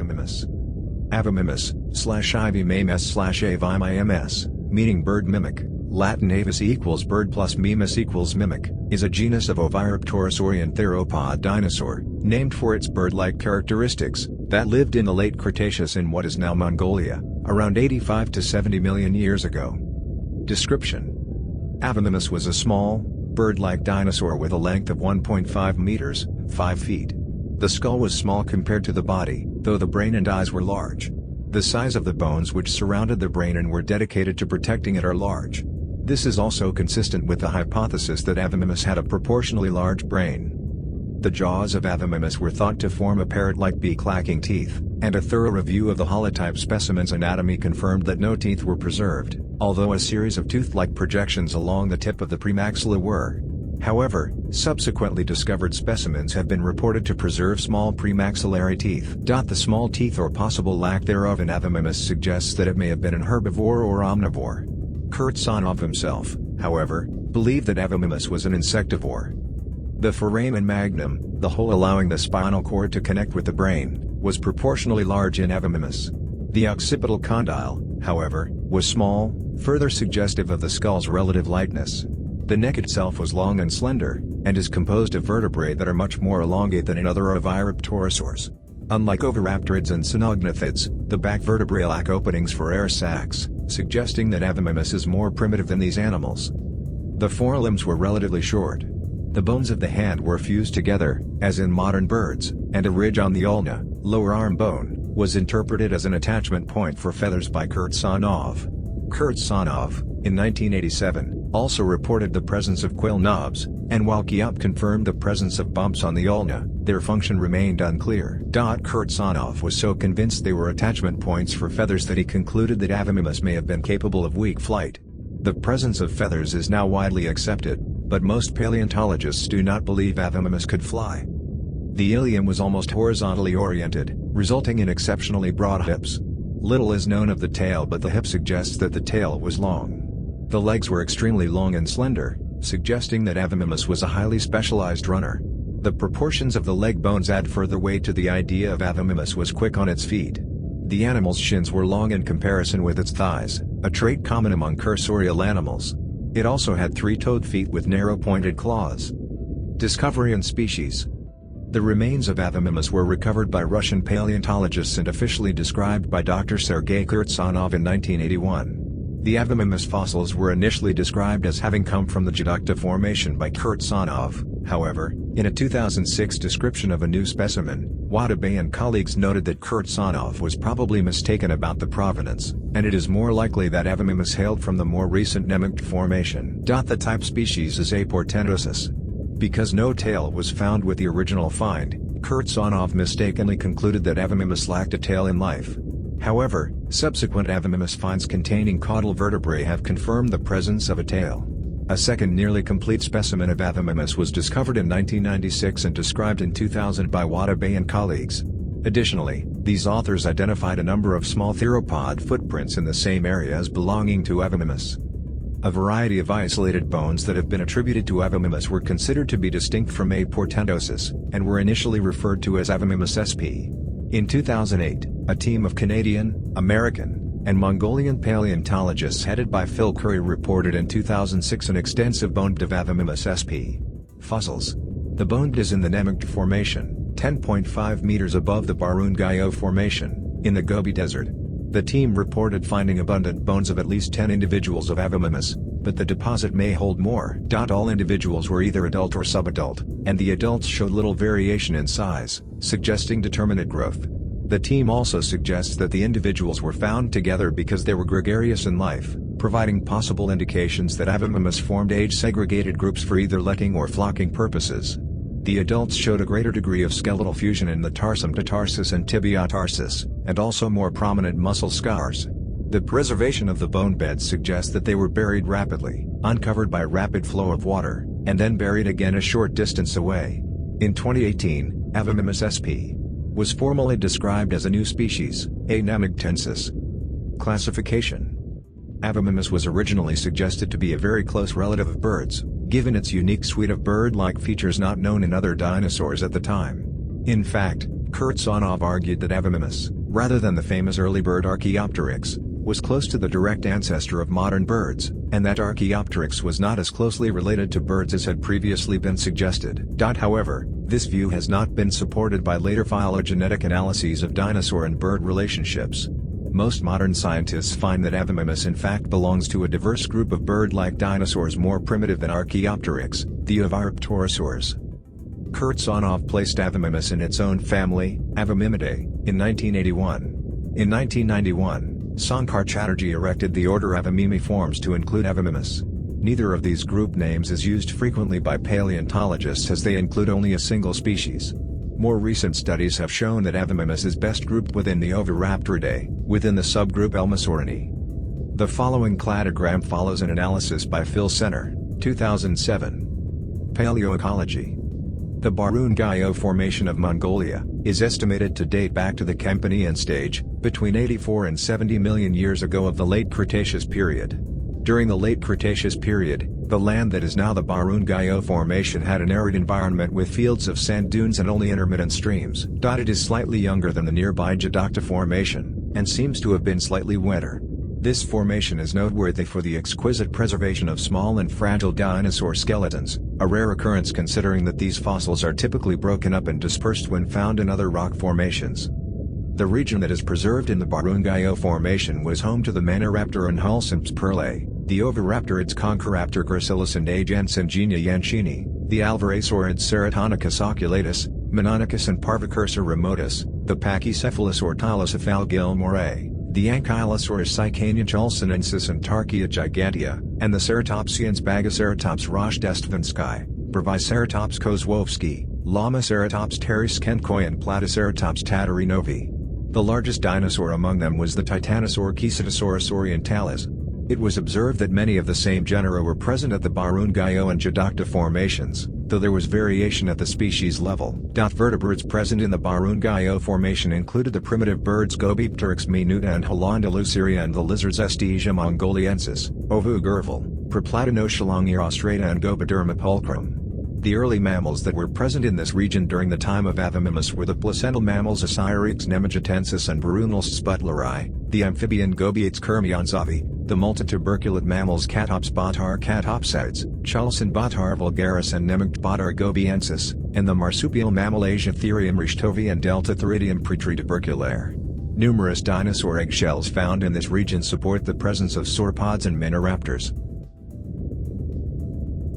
AY-vi-MY-məs. Avimimus/ ɛɪvɪʻmaɪməs/AY-vi-MY-məs, meaning bird mimic, Latin avis equals bird plus mimus equals mimic, is a genus of oviraptorosaurian theropod dinosaur, named for its bird-like characteristics, that lived in the late Cretaceous in what is now Mongolia, around 85 to 70 million years ago. Description: Avimimus was a small, bird-like dinosaur with a length of 1.5 meters, 5 feet. The skull was small compared to the body, though the brain and eyes were large. The size of the bones which surrounded the brain and were dedicated to protecting it are large. This is also consistent with the hypothesis that Avimimus had a proportionally large brain. The jaws of Avimimus were thought to form a parrot-like beak lacking teeth, and a thorough review of the holotype specimen's anatomy confirmed that no teeth were preserved, although a series of tooth-like projections along the tip of the premaxilla were. However, subsequently discovered specimens have been reported to preserve small premaxillary teeth. The small teeth or possible lack thereof in Avimimus suggests that it may have been an herbivore or omnivore. Kirtsanov himself, however, believed that Avimimus was an insectivore. The foramen magnum, the hole allowing the spinal cord to connect with the brain, was proportionally large in Avimimus. The occipital condyle, however, was small, further suggestive of the skull's relative lightness. The neck itself was long and slender, and is composed of vertebrae that are much more elongate than in other Avaraptorosaurs. Unlike oviraptorids and cynognathids, the back vertebrae lack openings for air sacs, suggesting that Avimimus is more primitive than these animals. The forelimbs were relatively short. The bones of the hand were fused together, as in modern birds, and a ridge on the ulna, lower arm bone, was interpreted as an attachment point for feathers by Kirtsanov. Kirtsanov, in 1987, also reported the presence of quill knobs, and while Kiop confirmed the presence of bumps on the ulna, their function remained unclear. Kirtsanov was so convinced they were attachment points for feathers that he concluded that Avimimus may have been capable of weak flight. The presence of feathers is now widely accepted, but most paleontologists do not believe Avimimus could fly. The ilium was almost horizontally oriented, resulting in exceptionally broad hips. Little is known of the tail, but the hip suggests that the tail was long. The legs were extremely long and slender, suggesting that Avimimus was a highly specialized runner. The proportions of the leg bones add further weight to the idea of Avimimus was quick on its feet. The animal's shins were long in comparison with its thighs, a trait common among cursorial animals. It also had three-toed feet with narrow-pointed claws. Discovery and species. The remains of Avimimus were recovered by Russian paleontologists and officially described by Dr. Sergei Kirtsanov in 1981. The Avimimus fossils were initially described as having come from the Detector Formation by Kirtsanov. However, in a 2006 description of a new specimen, Wadabe and colleagues noted that Kirtsanov was probably mistaken about the provenance, and it is more likely that Avimimus hailed from the more recent Nugget Formation. The type species is A. portentosus. Because no tail was found with the original find, Kirtsanov mistakenly concluded that Avimimus lacked a tail in life. However, subsequent Avimimus finds containing caudal vertebrae have confirmed the presence of a tail. A second nearly complete specimen of Avimimus was discovered in 1996 and described in 2000 by Wadabe and colleagues. Additionally, these authors identified a number of small theropod footprints in the same area as belonging to Avimimus. A variety of isolated bones that have been attributed to Avimimus were considered to be distinct from A. portentosus, and were initially referred to as Avimimus sp. In 2008, a team of Canadian, American, and Mongolian paleontologists headed by Phil Curry reported in 2006 an extensive bone of Avimimus sp. fossils. The bone is in the Nugget Formation, 10.5 meters above the Barungayo Formation, in the Gobi Desert. The team reported finding abundant bones of at least 10 individuals of Avimimus, but the deposit may hold more. All individuals were either adult or subadult, and the adults showed little variation in size, suggesting determinate growth. The team also suggests that the individuals were found together because they were gregarious in life, providing possible indications that Avimimus formed age-segregated groups for either letting or flocking purposes. The adults showed a greater degree of skeletal fusion in the tarsum tarsus and tibia tarsus, and also more prominent muscle scars. The preservation of the bone beds suggests that they were buried rapidly, uncovered by rapid flow of water, and then buried again a short distance away. In 2018, Avimimus sp. was formally described as a new species, A. namigtensis. Classification. Avimimus was originally suggested to be a very close relative of birds, given its unique suite of bird-like features not known in other dinosaurs at the time. In fact, Kirtsanov argued that Avimimus, rather than the famous early bird Archaeopteryx, was close to the direct ancestor of modern birds, and that Archaeopteryx was not as closely related to birds as had previously been suggested. However, this view has not been supported by later phylogenetic analyses of dinosaur and bird relationships. Most modern scientists find that Avimimus in fact belongs to a diverse group of bird-like dinosaurs more primitive than Archaeopteryx, the Avaraptorosaurs. Kirtsanov placed Avimimus in its own family, Avimimidae, in 1981. In 1991, Sankar Chatterjee erected the order Avimimiformes to include Avimimus. Neither of these group names is used frequently by paleontologists as they include only a single species. More recent studies have shown that Avimimus is best grouped within the Oviraptoridae, within the subgroup Elmasaurinae. The following cladogram follows an analysis by Phil Senner, 2007. Paleoecology. The Barungayo Formation of Mongolia is estimated to date back to the Campanian stage, between 84 and 70 million years ago of the late Cretaceous period. During the late Cretaceous period, the land that is now the Barungayo Formation had an arid environment with fields of sand dunes and only intermittent streams. It is slightly younger than the nearby Detector Formation, and seems to have been slightly wetter. This formation is noteworthy for the exquisite preservation of small and fragile dinosaur skeletons, a rare occurrence considering that these fossils are typically broken up and dispersed when found in other rock formations. The region that is preserved in the Barungayo Formation was home to the Maniraptor and Hulsimps perlae, the Oviraptorids Conchoraptor gracilis and A. Jensenginia yanchini, the Alvarasaurids Ceratonicus oculatus, Menonicus and Parvicursor remotus, the Pachycephalus ortolycephalus gilmorae, the Ankylosaurus Sicaniacholsinensis and Tarchia gigantea, and the Ceratopsians Bagaceratops rochdestvinsky, Breviceratops kozłowski, Lamaceratops teriskenkoy and Platyceratops tatarinovi. The largest dinosaur among them was the Titanosaur Ksitosaurus orientalis. It was observed that many of the same genera were present at the Barungayo and Detector formations, though there was variation at the species level. Vertebrates present in the Barungayo Formation included the primitive birds Gobipteryx minuta and Hollandaluceria and the lizards Estesia mongoliensis, Ovu gurval, Proplatonocelongia austrata and Gobiderma pulchrum. The early mammals that were present in this region during the time of Avimimus were the placental mammals Osyryx nemegitensis and Barunals sputleri, the amphibian Gobiates Kermionzovi, the multituberculate mammals Catops batar catopsides, Chalcin batar vulgaris and Nemegt batar gobiensis, and the marsupial mammal Asiatherium richtovi and Deltatheridium pretrituberculare. Numerous dinosaur eggshells found in this region support the presence of sauropods and minoraptors.